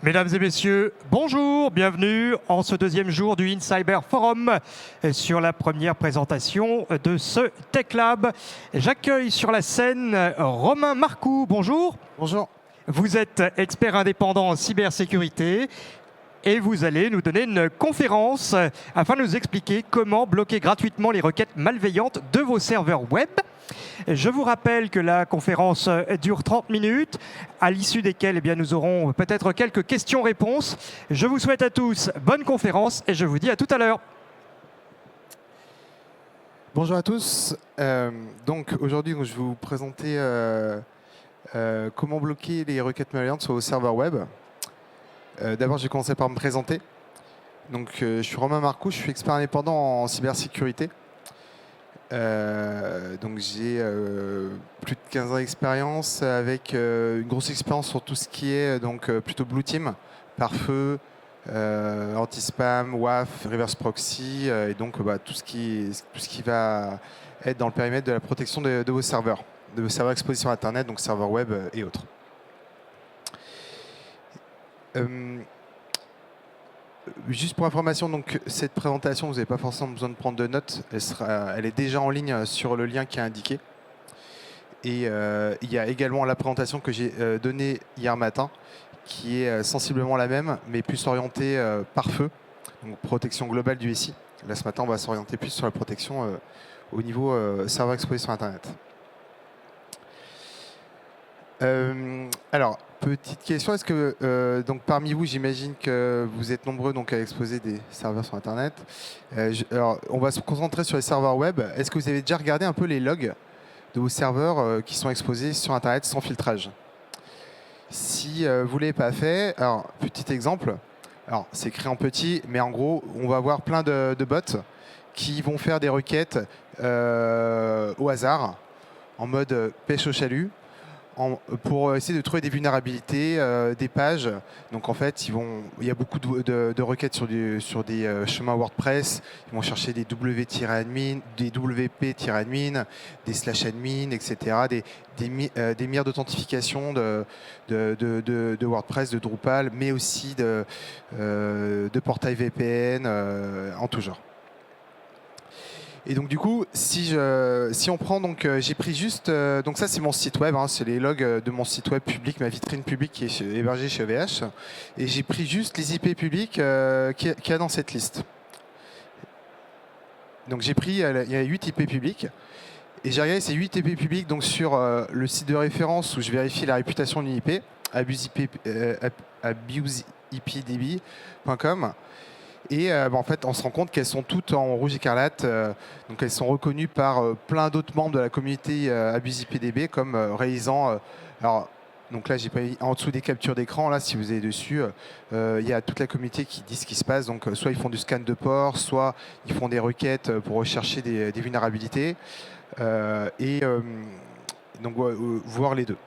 Mesdames et messieurs, bonjour, bienvenue en ce deuxième jour du InCyber Forum sur la première présentation de ce Tech Lab. J'accueille sur la scène Romain Marcoux, bonjour. Bonjour. Vous êtes expert indépendant en cybersécurité et vous allez nous donner une conférence afin de nous expliquer comment bloquer gratuitement les requêtes malveillantes de vos serveurs web. Je vous rappelle que la conférence dure 30 minutes, à l'issue desquelles nous aurons peut-être quelques questions-réponses. Je vous souhaite à tous bonne conférence et je vous dis à tout à l'heure. Bonjour à tous. Donc aujourd'hui, je vais vous présenter comment bloquer les requêtes malveillantes sur vos serveurs web. D'abord, je vais commencer par me présenter. Donc, je suis Romain Marcoux, je suis expert indépendant en cybersécurité. Donc j'ai plus de 15 ans d'expérience avec une grosse expérience sur tout ce qui est plutôt Blue Team, pare-feu, anti-spam, WAF, reverse proxy et donc tout ce qui va être dans le périmètre de la protection de vos serveurs exposés sur Internet, donc serveurs web et autres. Juste pour information, donc cette présentation, vous n'avez pas forcément besoin de prendre de notes. Elle est déjà en ligne sur le lien qui est indiqué. Et il y a également la présentation que j'ai donnée hier matin, qui est sensiblement la même, mais plus orientée pare-feu, donc protection globale du SI. Là, ce matin, on va s'orienter plus sur la protection au niveau serveur exposé sur Internet. Alors, petite question, est-ce que donc parmi vous, j'imagine que vous êtes nombreux à exposer des serveurs sur Internet. Alors, on va se concentrer sur les serveurs web. Est-ce que vous avez déjà regardé un peu les logs de vos serveurs qui sont exposés sur Internet sans filtrage? Si vous ne l'avez pas fait, alors petit exemple, alors c'est écrit en petit, mais en gros, on va avoir plein de bots qui vont faire des requêtes au hasard, en mode pêche au chalut. Pour essayer de trouver des vulnérabilités, des pages. Donc en fait, il y a beaucoup de requêtes sur des chemins WordPress. Ils vont chercher des W-admin, des WP-admin, des /admin, etc. Des mires d'authentification de WordPress, de Drupal, mais aussi de portail VPN en tout genre. Et donc du coup, si on prend, j'ai pris juste, donc ça c'est mon site web, c'est les logs de mon site web public, ma vitrine publique qui est hébergée chez OVH, et j'ai pris juste les IP publics qu'il y a dans cette liste. Donc j'ai pris, il y a 8 IP publics, et j'ai regardé ces 8 IP publics donc sur le site de référence où je vérifie la réputation d'une IP, abuseipdb.com. Et en fait, on se rend compte qu'elles sont toutes en rouge écarlate. Donc elles sont reconnues par plein d'autres membres de la communauté AbuseIPDB comme réalisant. Alors, donc là, j'ai pas mis en dessous des captures d'écran. Là, si vous allez dessus, il y a toute la communauté qui dit ce qui se passe. Donc, soit ils font du scan de port, soit ils font des requêtes pour rechercher des vulnérabilités. Donc, voir les deux.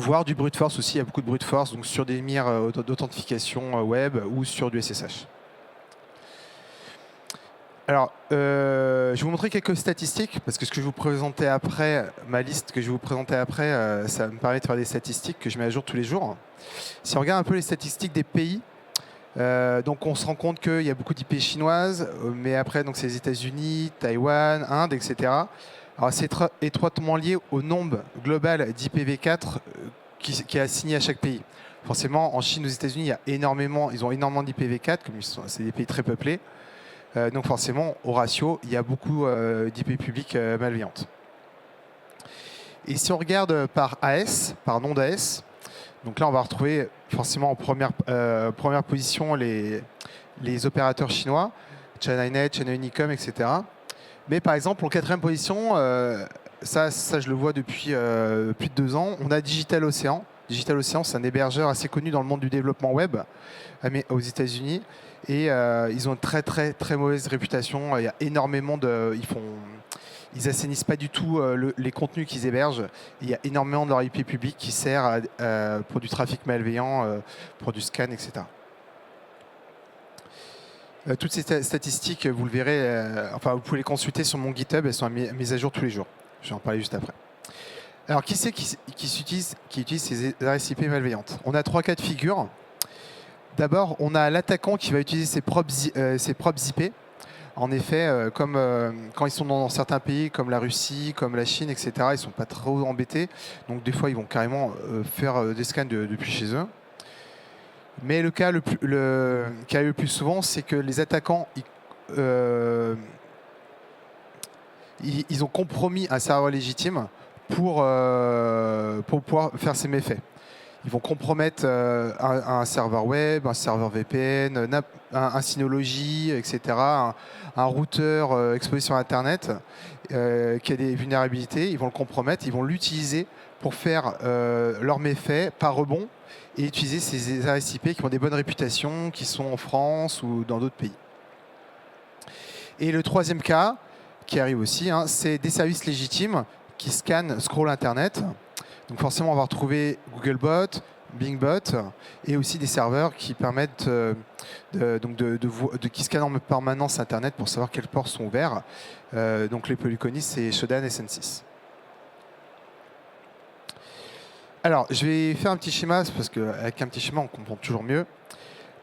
Voire du brute force aussi, il y a beaucoup de brute force donc sur des mires d'authentification web ou sur du SSH. Alors, je vais vous montrer quelques statistiques, parce que ce que je vais vous présenter après, ma liste que je vais vous présenter après, ça me permet de faire des statistiques que je mets à jour tous les jours. Si on regarde un peu les statistiques des pays, donc on se rend compte qu'il y a beaucoup d'IP chinoises, mais après c'est les États-Unis, Taïwan, Inde, etc. Alors c'est étroitement lié au nombre global d'IPv4 qui est assigné à chaque pays. Forcément, en Chine, aux États-Unis, ils ont énormément d'IPv4, comme c'est des pays très peuplés. Donc forcément, au ratio, il y a beaucoup d'IP publiques malveillantes. Et si on regarde par AS, par nom d'AS, donc là on va retrouver forcément en première position les opérateurs chinois, China-net, China Unicom, etc. Mais par exemple, en quatrième position, ça je le vois depuis plus de 2 ans, on a Digital Ocean. Digital Ocean, c'est un hébergeur assez connu dans le monde du développement web aux États-Unis. Et ils ont une très très très mauvaise réputation. Il y a énormément de... Ils assainissent pas du tout les contenus qu'ils hébergent. Il y a énormément de leur IP public qui sert pour du trafic malveillant, pour du scan, etc. Toutes ces statistiques, vous le verrez, vous pouvez les consulter sur mon GitHub, elles sont mises à jour tous les jours. Je vais en parler juste après. Alors, qui c'est qui utilise ces adresses IP malveillantes? On a 3 cas de figure. D'abord, on a l'attaquant qui va utiliser ses propres IP. En effet, comme quand ils sont dans certains pays comme la Russie, comme la Chine, etc., ils ne sont pas trop embêtés. Donc des fois, ils vont carrément faire des scans depuis chez eux. Mais le cas qui arrive le plus souvent, c'est que les attaquants, ils ont compromis un serveur légitime pour pouvoir faire ces méfaits. Ils vont compromettre un serveur web, un serveur VPN, un Synology, etc., un routeur exposé sur Internet qui a des vulnérabilités. Ils vont le compromettre, ils vont l'utiliser pour faire leurs méfaits par rebond et utiliser ces adresses IP qui ont des bonnes réputations, qui sont en France ou dans d'autres pays. Et le troisième cas, qui arrive aussi, c'est des services légitimes qui scannent, scrollent Internet. Donc forcément, on va retrouver Googlebot, Bingbot et aussi des serveurs qui permettent qui scannent en permanence Internet pour savoir quels ports sont ouverts. Donc les plus connus, c'est Shodan et Sensis. Alors, je vais faire un petit schéma parce qu'avec un petit schéma, on comprend toujours mieux.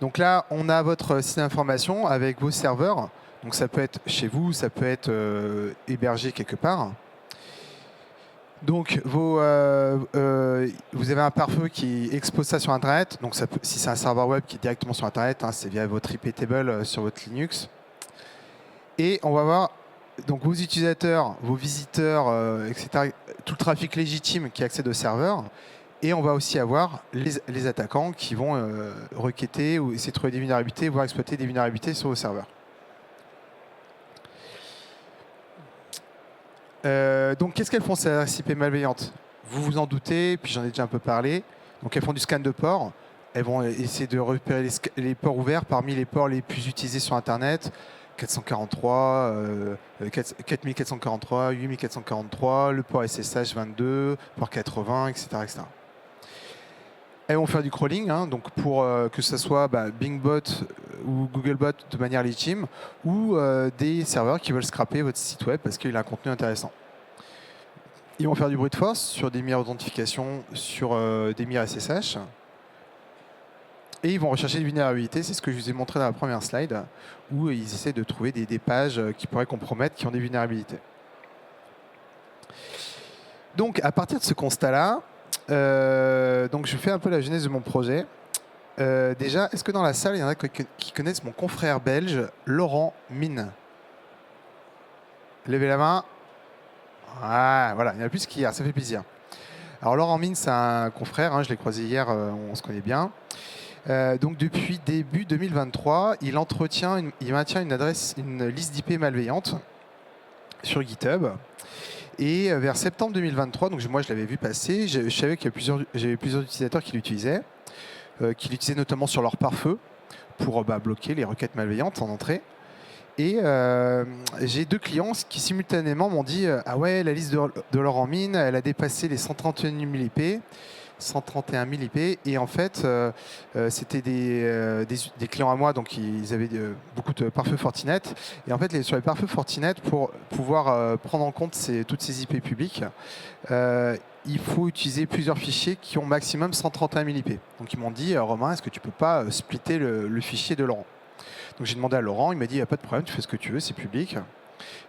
Donc là, on a votre système d'information avec vos serveurs. Donc ça peut être chez vous, ça peut être hébergé quelque part. Donc vous avez un pare-feu qui expose ça sur Internet. Donc si c'est un serveur web qui est directement sur Internet, c'est via votre IP table sur votre Linux. Et on va voir donc vos utilisateurs, vos visiteurs, etc. Tout le trafic légitime qui accède au serveur. Et on va aussi avoir les attaquants qui vont requêter ou essayer de trouver des vulnérabilités, voire exploiter des vulnérabilités sur vos serveurs. Donc, qu'est-ce qu'elles font ces adresses IP malveillantes? Vous vous en doutez, puis j'en ai déjà un peu parlé. Donc, elles font du scan de ports. Elles vont essayer de repérer les ports ouverts parmi les ports les plus utilisés sur Internet. 443, 4443, 8443, le port SSH 22, port 80, etc. etc. Elles vont faire du crawling, donc pour que ce soit Bingbot ou Googlebot de manière légitime, ou des serveurs qui veulent scraper votre site web parce qu'il a un contenu intéressant. Ils vont faire du brute force sur des mirrors d'authentification, sur des mirrors SSH. Et ils vont rechercher des vulnérabilités, c'est ce que je vous ai montré dans la première slide, où ils essaient de trouver des pages qui pourraient compromettre, qui ont des vulnérabilités. Donc à partir de ce constat-là, donc je fais un peu la genèse de mon projet. Déjà, est-ce que dans la salle, il y en a qui connaissent mon confrère belge, Laurent Mine? Levez la main. Ah, voilà, il y en a plus qu'hier, ça fait plaisir. Alors Laurent Mine, c'est un confrère, je l'ai croisé hier, on se connaît bien. Donc depuis début 2023, il maintient une liste d'IP malveillante sur GitHub. Et vers septembre 2023, donc moi je l'avais vu passer, je savais qu'il j'avais plusieurs utilisateurs qui l'utilisaient notamment sur leur pare-feu pour bloquer les requêtes malveillantes en entrée. Et j'ai 2 clients qui simultanément m'ont dit ah ouais, la liste de Laurent Mine, elle a dépassé les 131 000 IP. 131 000 IP et en fait c'était des clients à moi, donc ils avaient beaucoup de pare-feu Fortinet et en fait sur les pare-feu Fortinet, pour pouvoir prendre en compte toutes ces IP publiques, il faut utiliser plusieurs fichiers qui ont maximum 131 000 IP. Donc ils m'ont dit Romain, est-ce que tu peux pas splitter le fichier de Laurent? Donc j'ai demandé à Laurent, il m'a dit il n'y a pas de problème, tu fais ce que tu veux, c'est public.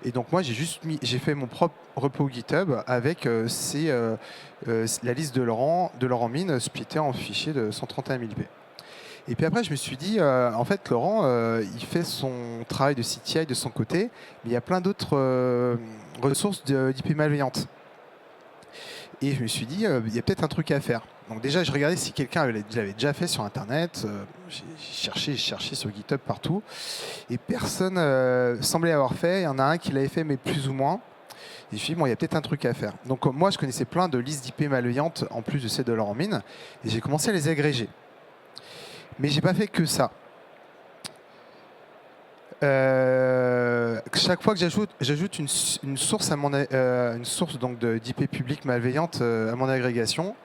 Et donc moi j'ai fait mon propre repo GitHub avec la liste de Laurent Mine splittée en fichier de 131 000 IP. Et puis après je me suis dit en fait Laurent il fait son travail de CTI de son côté, mais il y a plein d'autres ressources d'IP malveillantes. Et je me suis dit il y a peut-être un truc à faire. Donc déjà je regardais si quelqu'un l'avait déjà fait sur Internet, j'ai cherché sur GitHub partout, et personne semblait avoir fait. Il y en a un qui l'avait fait, mais plus ou moins. Et je me suis dit, bon, il y a peut-être un truc à faire. Donc moi, je connaissais plein de listes d'IP malveillantes, en plus de celles de Laurent Mine, et j'ai commencé à les agréger. Mais j'ai pas fait que ça. Chaque fois que j'ajoute une source donc d'IP publique malveillante à mon agrégation,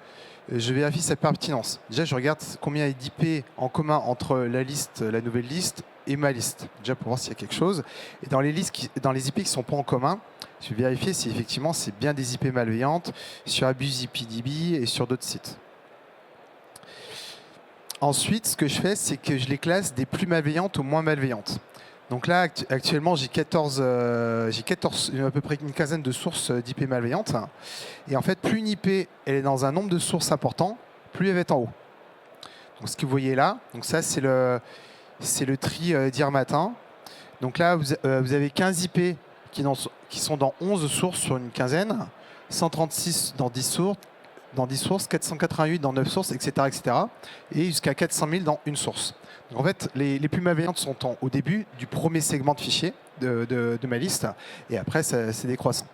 je vérifie sa pertinence. Déjà, je regarde combien il y a d'IP en commun entre la nouvelle liste et ma liste, déjà pour voir s'il y a quelque chose. Et dans les IP qui ne sont pas en commun, Je vais vérifier si effectivement c'est bien des IP malveillantes sur AbuseIPDB et sur d'autres sites. Ensuite, ce que je fais, c'est que je les classe des plus malveillantes aux moins malveillantes. Donc là, actuellement, j'ai à peu près une quinzaine de sources d'IP malveillantes. Et en fait, plus une IP elle est dans un nombre de sources important, plus elle va être en haut. Donc ce que vous voyez là, donc ça c'est le tri d'hier matin. Donc là, vous avez 15 IP qui sont dans 11 sources sur une quinzaine, 136 dans 10 sources, 488 dans 9 sources, etc. etc. et jusqu'à 400 000 dans une source. Donc en fait, les plus malveillantes sont au début du premier segment de fichier de ma liste, et après, c'est décroissant.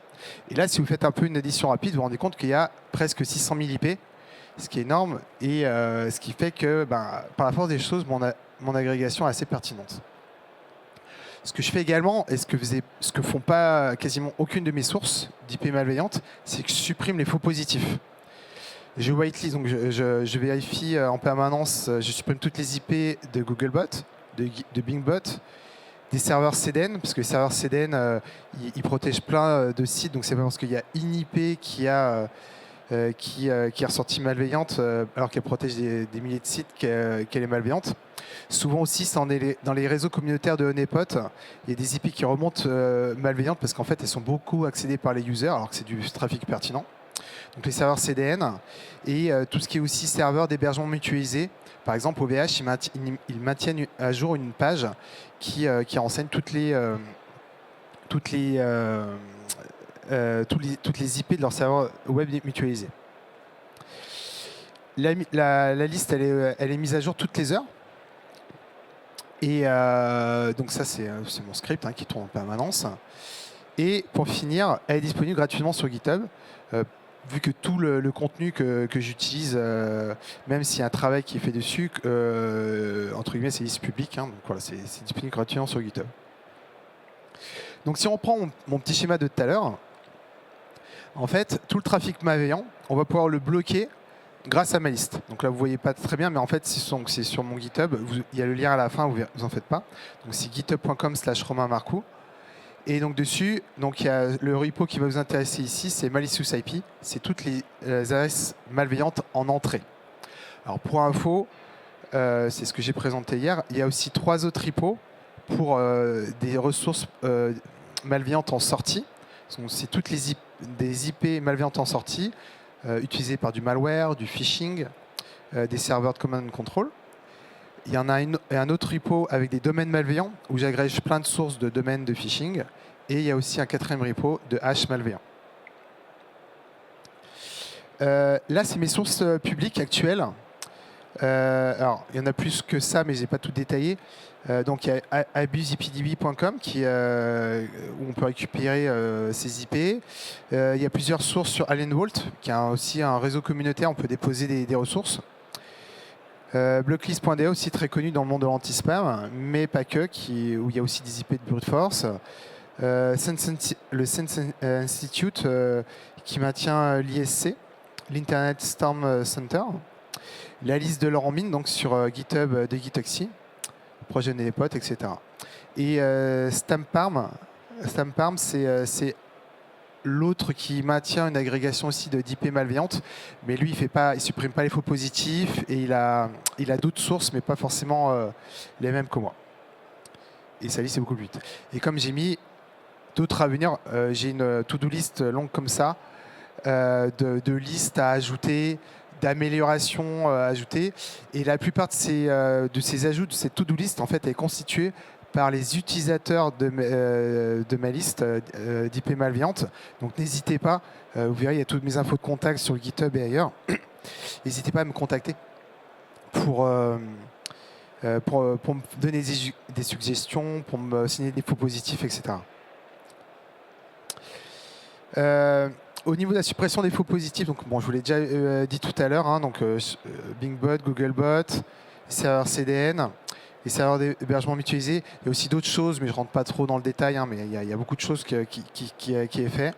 Et là, si vous faites un peu une addition rapide, vous vous rendez compte qu'il y a presque 600 000 IP, ce qui est énorme, et ce qui fait que, par la force des choses, mon agrégation est assez pertinente. Ce que je fais également, et ce que font pas quasiment aucune de mes sources d'IP malveillantes, c'est que je supprime les faux positifs. Je whitelist, donc je vérifie en permanence, je supprime toutes les IP de Googlebot, de Bingbot, des serveurs CDN, parce que les serveurs CDN, ils protègent plein de sites, donc c'est pas parce qu'il y a une IP qui est ressortie malveillante, alors qu'elle protège des milliers de sites qu'elle est malveillante. Souvent aussi, dans les réseaux communautaires de Honeypot, il y a des IP qui remontent malveillantes parce qu'en fait, elles sont beaucoup accédées par les users, alors que c'est du trafic pertinent. Donc les serveurs CDN et tout ce qui est aussi serveur d'hébergement mutualisé. Par exemple, OVH, ils maintiennent à jour une page qui renseigne toutes les IP de leur serveur web mutualisé. La liste, elle est mise à jour toutes les heures. Et donc ça, c'est mon script qui tourne en permanence. Et pour finir, elle est disponible gratuitement sur GitHub. Vu que tout le contenu que j'utilise, même s'il y a un travail qui est fait dessus, entre guillemets, c'est liste publique. Donc voilà, c'est disponible gratuitement sur GitHub. Donc si on reprend mon petit schéma de tout à l'heure, en fait, tout le trafic malveillant, on va pouvoir le bloquer grâce à ma liste. Donc là, vous ne voyez pas très bien, mais en fait, c'est sur mon GitHub. Il y a le lien à la fin, vous en faites pas. Donc c'est github.com/Romain Marcoux. Et donc dessus, il y a le repo qui va vous intéresser ici, c'est malicious IP. C'est toutes les adresses malveillantes en entrée. Alors pour info, c'est ce que j'ai présenté hier. Il y a aussi 3 autres repos pour des ressources malveillantes en sortie. C'est toutes des IP malveillantes en sortie, utilisées par du malware, du phishing, des serveurs de command and control. Il y en a un autre repo avec des domaines malveillants où j'agrège plein de sources de domaines de phishing. Et il y a aussi un 4e repo de hash malveillant. Là, c'est mes sources publiques actuelles. Alors, il y en a plus que ça, mais je n'ai pas tout détaillé. Donc, il y a abuseipdb.com où on peut récupérer ces IP. Il y a plusieurs sources sur AllenVault, qui a aussi un réseau communautaire. On peut déposer des ressources. Blocklist.de, aussi très connu dans le monde de l'anti-spam, mais pas que, où il y a aussi des IP de brute force. Le Sense Institute qui maintient l'ISC, l'Internet Storm Center. La liste de l'or en mine, donc sur GitHub de Gitoxy, projet Honeypot, etc. Et Stamparm, c'est l'autre qui maintient une agrégation aussi d'IP malveillantes, mais lui, il supprime pas les faux positifs et il a d'autres sources, mais pas forcément les mêmes que moi. Et sa liste est beaucoup plus vite. Et comme j'ai mis d'autres à venir, j'ai une to-do list longue comme ça, de listes à ajouter, d'améliorations à ajouter. Et la plupart de ces ajouts, de cette to-do list, en fait, est constituée par les utilisateurs de ma liste d'IP malveillantes. Donc n'hésitez pas, vous verrez, il y a toutes mes infos de contact sur GitHub et ailleurs. N'hésitez pas à me contacter pour me donner des suggestions, pour me signer des faux positifs, etc. Au niveau de la suppression des faux positifs, donc, je vous l'ai déjà dit tout à l'heure, Bingbot, Googlebot, serveurs CDN, les serveurs d'hébergement mutualisé. Il y a aussi d'autres choses, mais je ne rentre pas trop dans le détail, mais il y a beaucoup de choses qui est fait.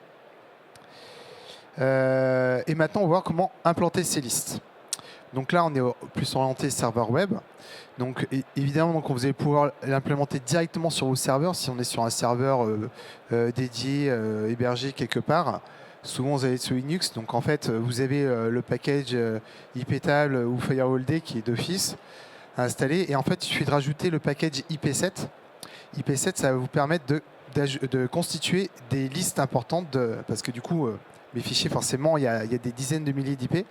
Et maintenant, on va voir comment implanter ces listes. Donc là, on est plus orienté serveur web. Donc évidemment, donc, vous allez pouvoir l'implémenter directement sur vos serveurs. Si on est sur un serveur dédié, hébergé quelque part, souvent vous allez être sur Linux. Donc en fait, vous avez le package iptable ou firewallD qui est d'office à installer. Et en fait, il suffit de rajouter le package IP7. IP7, ça va vous permettre de constituer des listes importantes parce que du coup, mes fichiers, forcément, il y a des dizaines de milliers d'IP.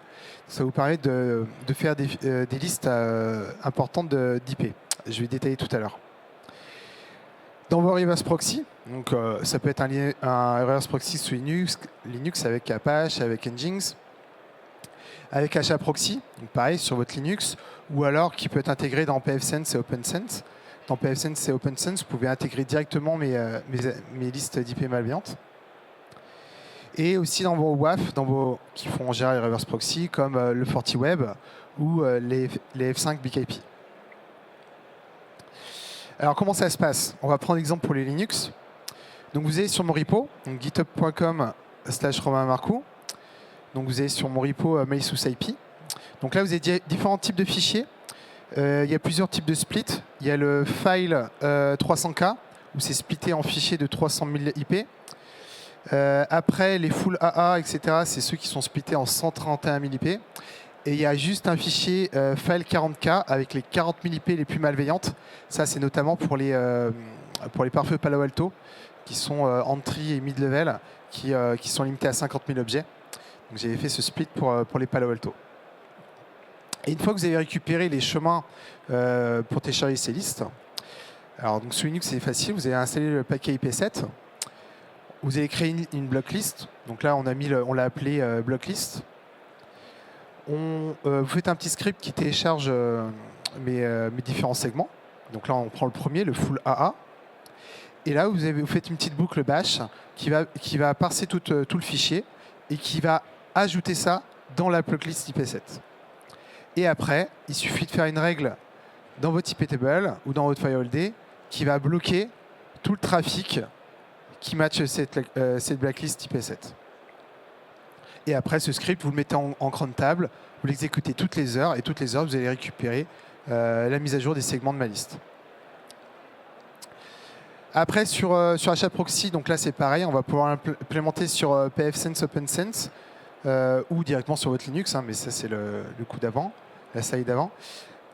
Ça vous permet de faire des listes importantes d'IP. Je vais détailler tout à l'heure. Dans vos reverse proxy, donc, ça peut être un reverse proxy sous Linux avec Apache, avec Nginx, avec HAProxy, donc pareil sur votre Linux, ou alors qui peut être intégré dans pfSense et OpenSense. Dans pfSense et OpenSense, vous pouvez intégrer directement mes listes d'IP malveillantes. Et aussi dans vos WAF, qui font gérer les reverse proxy, comme le FortiWeb ou les F5 BKP. Alors comment ça se passe? On va prendre l'exemple pour les Linux. Donc vous allez sur mon repo, donc github.com/romainmarcoux. Donc vous allez sur mon repo malicious-ip. Donc là vous avez différents types de fichiers. Il y a plusieurs types de splits. Il y a le file 300K, où c'est splitté en fichiers de 300 000 IP. Après, les full AA, etc., c'est ceux qui sont splittés en 131 000 IP. Et il y a juste un fichier file 40K avec les 40 000 IP les plus malveillantes. Ça, c'est notamment pour les pare-feux Palo Alto, qui sont entry et mid-level, qui sont limités à 50 000 objets. Donc j'avais fait ce split pour les Palo Alto. Et une fois que vous avez récupéré les chemins pour télécharger ces listes, alors donc sous Linux c'est facile, vous allez installer le paquet IP7. Vous allez créer une blocklist. Donc là, on l'a appelé blocklist. Vous faites un petit script qui télécharge mes différents segments. Donc là, on prend le premier, le full AA. Et là, vous faites une petite boucle bash qui va parser tout le fichier et qui va ajouter ça dans la blocklist IP7. Et après, il suffit de faire une règle dans votre iptable ou dans votre firewallD qui va bloquer tout le trafic qui match cette blacklist IP7. Et après, ce script, vous le mettez en cron-table, vous l'exécutez toutes les heures, et toutes les heures, vous allez récupérer la mise à jour des segments de ma liste. Après, sur HAProxy, donc là, c'est pareil, on va pouvoir l'implémenter sur pfSense, OpenSense, ou directement sur votre Linux, mais ça, c'est le coup d'avant, la slide d'avant.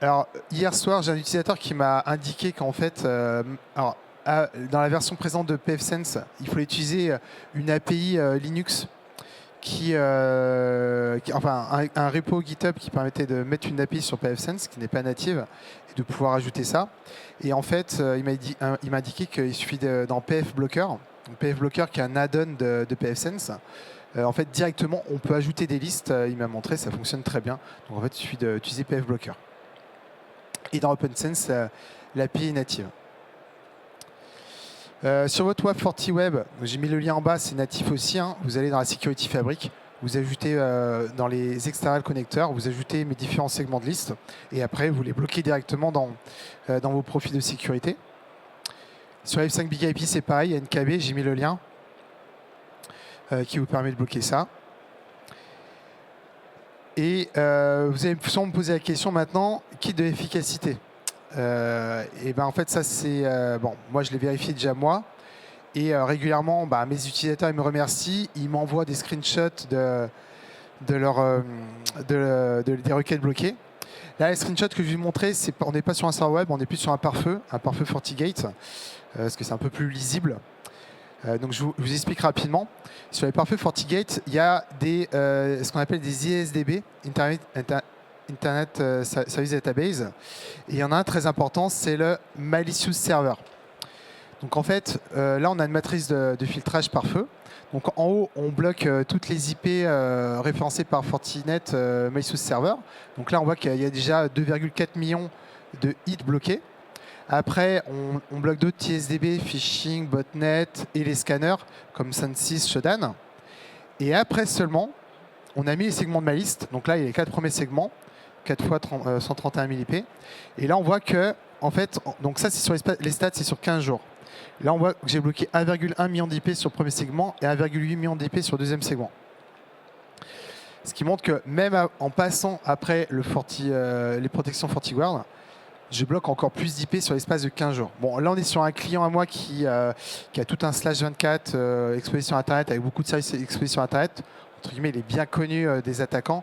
Alors, hier soir, j'ai un utilisateur qui m'a indiqué qu'en fait, dans la version présente de pfSense, il faut utiliser une API Linux enfin un repo GitHub qui permettait de mettre une API sur pfSense qui n'est pas native et de pouvoir ajouter ça. Et en fait, il m'a indiqué qu'il suffit dans pfBlocker, donc pfBlocker qui est un add-on de pfSense. En fait, directement, on peut ajouter des listes. Il m'a montré, ça fonctionne très bien. Donc en fait, il suffit d'utiliser pfBlocker. Et dans OpenSense, l'API est native. Sur votre WAF FortiWeb, j'ai mis le lien en bas, c'est natif aussi. Vous allez dans la Security Fabric, vous ajoutez dans les external connecteurs, vous ajoutez mes différents segments de liste et après vous les bloquez directement dans vos profils de sécurité. Sur F5 BKIP, c'est pareil, il y a NKB, j'ai mis le lien qui vous permet de bloquer ça. Et vous allez sûrement me poser la question maintenant, kit de l'efficacité. Et ben en fait ça c'est bon, moi je l'ai vérifié déjà moi et régulièrement mes utilisateurs ils me remercient, ils m'envoient des screenshots des requêtes bloquées. Là les screenshots que je vais vous montrer, on n'est pas sur un serveur web, on est plus sur un pare-feu FortiGate parce que c'est un peu plus lisible. Donc je vous explique rapidement. Sur les pare-feux FortiGate, il y a ce qu'on appelle des ISDB, Internet Service Database. Et il y en a un très important, c'est le Malicious Server. Donc en fait, là on a une matrice de filtrage par feu. Donc en haut, on bloque toutes les IP référencées par Fortinet Malicious Server. Donc là on voit qu'il y a déjà 2,4 millions de hits bloqués. Après, on bloque d'autres ISDB, phishing, botnet et les scanners comme Sun6, Shodan. Et après seulement, on a mis les segments de ma liste. Donc là, il y a les 4 premiers segments. 4 fois 131 000 IP. Et là, on voit que, en fait, donc ça, c'est sur les stats, c'est sur 15 jours. Là, on voit que j'ai bloqué 1,1 million d'IP sur le premier segment et 1,8 million d'IP sur le deuxième segment. Ce qui montre que même en passant après les protections FortiGuard, je bloque encore plus d'IP sur l'espace de 15 jours. Bon, là, on est sur un client à moi qui a tout un /24 exposé sur Internet, avec beaucoup de services exposés sur Internet. Entre guillemets, il est bien connu des attaquants.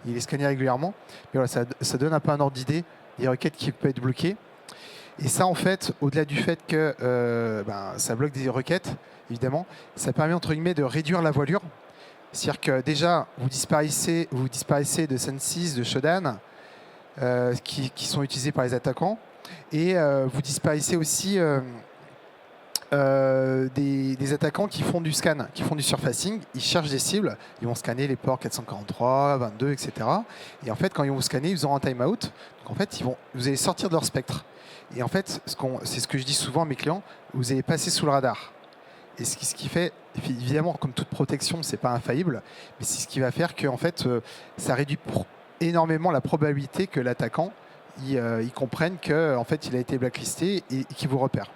Il est scanné régulièrement. Mais voilà, ça donne un peu un ordre d'idée des requêtes qui peuvent être bloquées. Et ça, en fait, au-delà du fait que ça bloque des requêtes, évidemment, ça permet, entre guillemets, de réduire la voilure. C'est-à-dire que déjà, vous disparaissez de Sensis, de Shodan, qui sont utilisés par les attaquants. Et vous disparaissez aussi des attaquants qui font du scan, qui font du surfacing. Ils cherchent des cibles, ils vont scanner les ports 443, 22, etc. Et en fait, quand ils vont vous scanner, ils auront un timeout. Donc en fait, vous allez sortir de leur spectre. Et en fait, c'est ce que je dis souvent à mes clients, vous allez passer sous le radar. Et ce qui fait, évidemment, comme toute protection, c'est pas infaillible, mais c'est ce qui va faire que en fait, ça réduit énormément la probabilité que l'attaquant il comprenne que en fait, il a été blacklisté et qu'il vous repère.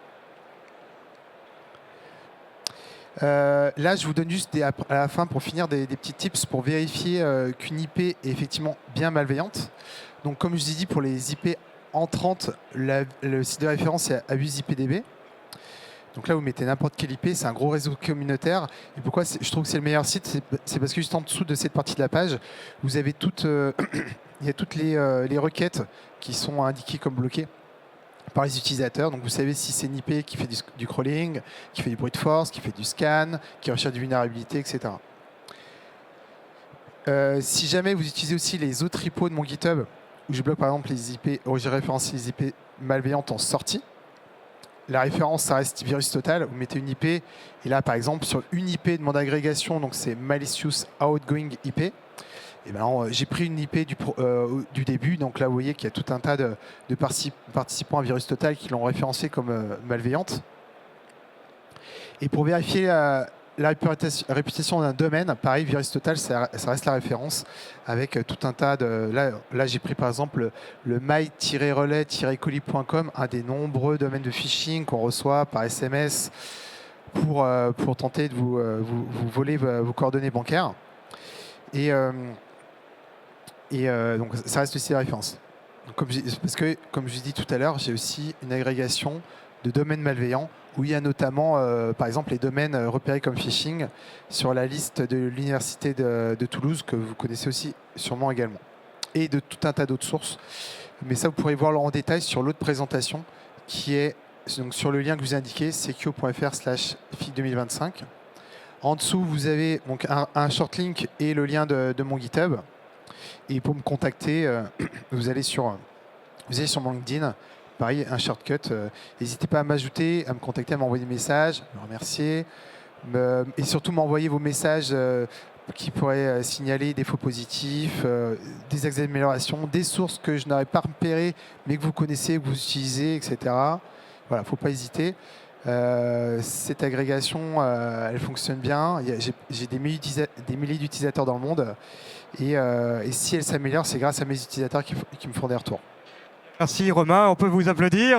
Là, je vous donne juste à la fin, pour finir, des petits tips pour vérifier qu'une IP est effectivement bien malveillante. Donc, comme je vous ai dit, pour les IP entrantes, le site de référence est AbuseIPDB. Donc là, vous mettez n'importe quelle IP, c'est un gros réseau communautaire. Et pourquoi je trouve que c'est le meilleur site, c'est parce que juste en dessous de cette partie de la page, vous avez il y a toutes les requêtes qui sont indiquées comme bloquées par les utilisateurs. Donc vous savez si c'est une IP qui fait du crawling, qui fait du brute force, qui fait du scan, qui recherche des vulnérabilités, etc. Si jamais vous utilisez aussi les autres repos de mon GitHub, où je bloque par exemple les IP, où j'ai référencé les IP malveillantes en sortie, la référence, ça reste VirusTotal. Vous mettez une IP, et là, par exemple, sur une IP de mon agrégation, donc c'est malicious outgoing IP. Et ben, j'ai pris une IP du début. Donc là, vous voyez qu'il y a tout un tas de participants à VirusTotal qui l'ont référencée comme malveillante. Et pour vérifier la réputation d'un domaine, pareil, VirusTotal, ça reste la référence avec tout un tas de... Là j'ai pris par exemple le my-relais-colis.com, un des nombreux domaines de phishing qu'on reçoit par SMS pour tenter de vous voler vos coordonnées bancaires. Et donc ça reste aussi la référence. Donc, parce que, comme je vous ai dit tout à l'heure, j'ai aussi une agrégation de domaines malveillants où il y a notamment, par exemple, les domaines repérés comme phishing sur la liste de l'Université de Toulouse, que vous connaissez aussi sûrement également, et de tout un tas d'autres sources. Mais ça, vous pourrez voir en détail sur l'autre présentation, qui est donc sur le lien que je vous ai indiqué, secure.fr/FIC 2025. En dessous, vous avez donc un short link et le lien de mon GitHub. Et pour me contacter, vous allez sur mon LinkedIn. Pareil, un shortcut. N'hésitez pas à m'ajouter, à me contacter, à m'envoyer des messages, me remercier. Et surtout m'envoyer vos messages qui pourraient signaler des faux positifs, des axes d'amélioration, des sources que je n'aurais pas repérées, mais que vous connaissez, que vous utilisez, etc. Voilà, il ne faut pas hésiter. Cette agrégation, elle fonctionne bien. J'ai des milliers d'utilisateurs dans le monde. Et si elle s'améliore, c'est grâce à mes utilisateurs qui me font des retours. Merci Romain, on peut vous applaudir.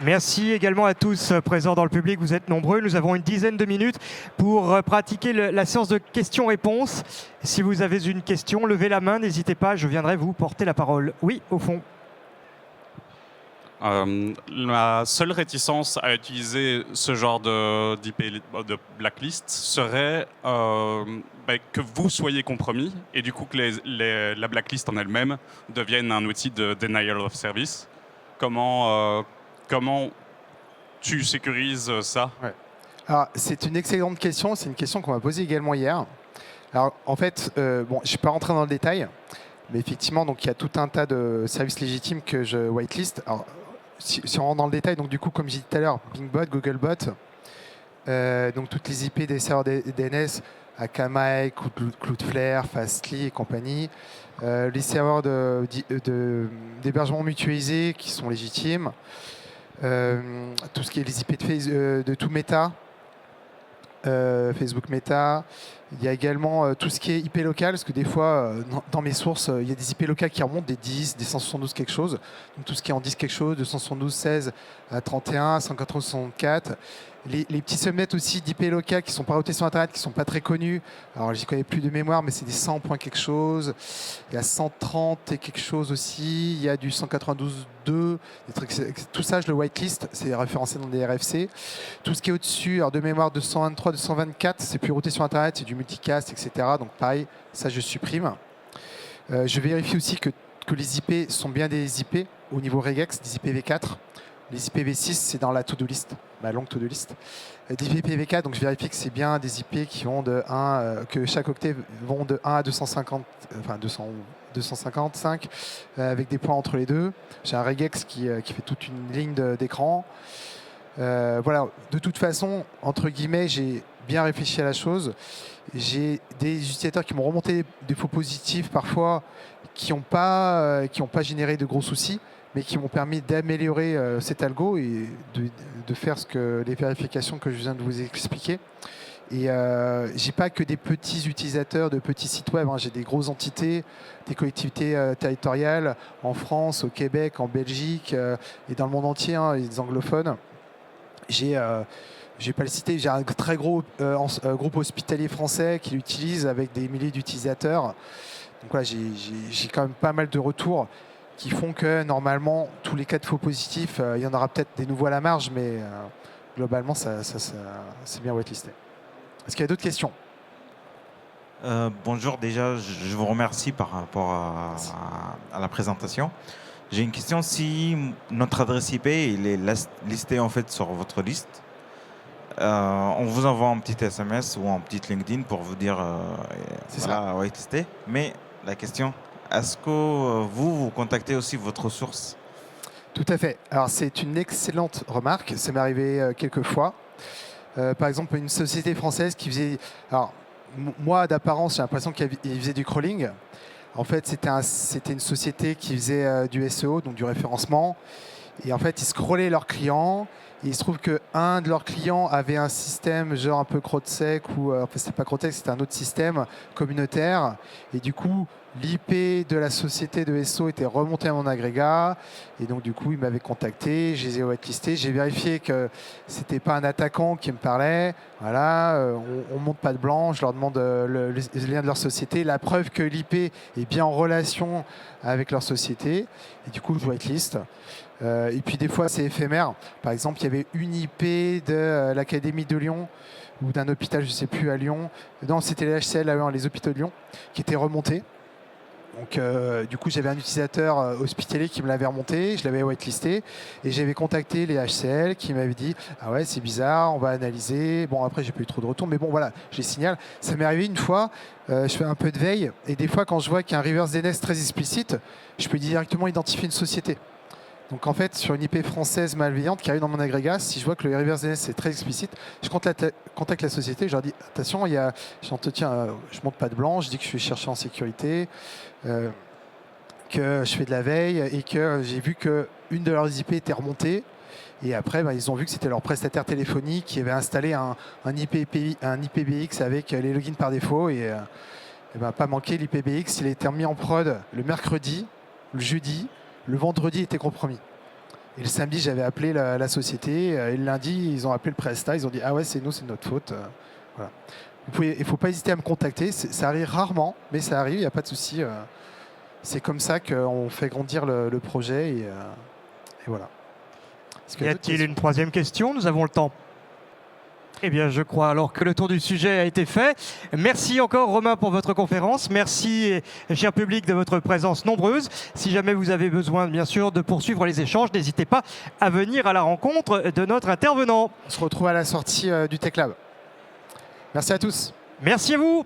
Merci également à tous présents dans le public, vous êtes nombreux. Nous avons une dizaine de minutes pour pratiquer la séance de questions-réponses. Si vous avez une question, levez la main, n'hésitez pas, je viendrai vous porter la parole. Oui, au fond. La seule réticence à utiliser ce genre d'IP de blacklist serait que vous soyez compromis et du coup que la blacklist en elle-même devienne un outil de denial of service. Comment tu sécurises ça? Ouais. Alors, c'est une excellente question. C'est une question qu'on m'a posée également hier. Alors, en fait, je ne suis pas rentré dans le détail, mais effectivement, donc, il y a tout un tas de services légitimes que je whitelist. Alors, si on rentre dans le détail, donc du coup, comme j'ai dit tout à l'heure, Bingbot, Googlebot, donc toutes les IP des serveurs DNS, Akamai, Cloudflare, Fastly et compagnie, les serveurs d'hébergement mutualisé qui sont légitimes, tout ce qui est les IP de tout Meta, Facebook Meta, Il y a également tout ce qui est IP local, parce que des fois, dans mes sources, il y a des IP locales qui remontent, des 10, des 172 quelque chose. Donc tout ce qui est en 10 quelque chose, de 172, 16 à 31, 192, 64. Les petits subnets aussi d'IP locales qui sont pas routés sur Internet, qui sont pas très connus. Alors j'y connais plus de mémoire, mais c'est des 100 points quelque chose. Il y a 130 et quelque chose aussi. Il y a du 192.2. Des trucs, tout ça, je le whitelist. C'est référencé dans des RFC. Tout ce qui est au-dessus, alors de mémoire 223, 224, c'est plus routé sur Internet, c'est du multicast, etc. Donc pareil, ça je supprime. Je vérifie aussi que les IP sont bien des IP au niveau regex, des IPv4. Les IPv6, c'est dans la to-do list, ma longue to-do list. Des IPv4, donc je vérifie que c'est bien des IP qui vont de 1, que chaque octet vont de 1 à 250, enfin 255, avec des points entre les deux. J'ai un regex qui fait toute une ligne d'écran. Voilà, de toute façon, entre guillemets, j'ai bien réfléchi à la chose. J'ai des utilisateurs qui m'ont remonté des faux positifs parfois, qui n'ont pas généré de gros soucis, mais qui m'ont permis d'améliorer cet algo et de faire les vérifications que je viens de vous expliquer. Et j'ai pas que des petits utilisateurs de petits sites web, hein. J'ai des grosses entités, des collectivités territoriales en France, au Québec, en Belgique et dans le monde entier, hein, et des anglophones. Je vais pas le citer, j'ai un très gros groupe hospitalier français qui l'utilise avec des milliers d'utilisateurs. Donc voilà, j'ai quand même pas mal de retours qui font que normalement, tous les cas de faux positifs, il y en aura peut-être des nouveaux à la marge, mais globalement, c'est bien whitelisté. Est-ce qu'il y a d'autres questions? Bonjour, déjà, je vous remercie par rapport à la présentation. J'ai une question, si notre adresse IP il est listé en fait sur votre liste, on vous envoie un petit SMS ou un petit LinkedIn pour vous dire voilà, whitelisté. Mais la question, est-ce que vous contactez aussi votre source? Tout à fait. Alors c'est une excellente remarque. Ça m'est arrivé quelques fois. Par exemple, une société française qui faisait... Alors, moi, d'apparence, j'ai l'impression qu'il faisait du crawling. En fait, c'était une société qui faisait du SEO, donc du référencement. Et en fait, ils scrollaient leurs clients. Et il se trouve qu'un de leurs clients avait un système genre un peu CrowdSec, ou enfin, c'était pas CrowdSec, c'était un autre système communautaire. Et du coup, l'IP de la société de SEO était remonté à mon agrégat. Et donc, du coup, ils m'avaient contacté. Je les ai whitelistés. J'ai vérifié que c'était pas un attaquant qui me parlait. Voilà, on monte pas de blanc. Je leur demande le lien de leur société. La preuve que l'IP est bien en relation avec leur société. Et du coup, je whitelist. Et puis des fois c'est éphémère. Par exemple, il y avait une IP de l'Académie de Lyon ou d'un hôpital, je ne sais plus, à Lyon. Non, c'était les HCL, les hôpitaux de Lyon, qui étaient remontés. Donc du coup, j'avais un utilisateur hospitalier qui me l'avait remonté, je l'avais whitelisté et j'avais contacté les HCL qui m'avaient dit « Ah ouais, c'est bizarre, on va analyser. » Bon, après, j'ai pas eu trop de retours, mais bon, voilà, je les signale. Ça m'est arrivé une fois, je fais un peu de veille et des fois, quand je vois qu'il y a un reverse DNS très explicite, je peux directement identifier une société. Donc en fait, sur une IP française malveillante qui arrive dans mon agrégat, si je vois que le reverse DNS est très explicite, je contacte la société, je leur dis attention, je monte pas de blanc, je dis que je suis chercheur en sécurité, que je fais de la veille et que j'ai vu qu'une de leurs IP était remontée. Et après, ils ont vu que c'était leur prestataire téléphonique qui avait installé un IPBX avec les logins par défaut. Et pas manqué, l'IPBX, il a été mis en prod le mercredi, le jeudi. Le vendredi était compromis. Et le samedi, j'avais appelé la société. Et le lundi, ils ont appelé le Presta. Ils ont dit « Ah ouais, c'est nous, c'est notre faute. » Voilà. Il ne faut pas hésiter à me contacter. Ça arrive rarement, mais ça arrive, il n'y a pas de souci. C'est comme ça qu'on fait grandir le projet. Et voilà. Y a-t-il une troisième question? Nous avons le temps. Eh bien, je crois alors que le tour du sujet a été fait. Merci encore, Romain, pour votre conférence. Merci, cher public, de votre présence nombreuse. Si jamais vous avez besoin, bien sûr, de poursuivre les échanges, n'hésitez pas à venir à la rencontre de notre intervenant. On se retrouve à la sortie du Tech Lab. Merci à tous. Merci à vous.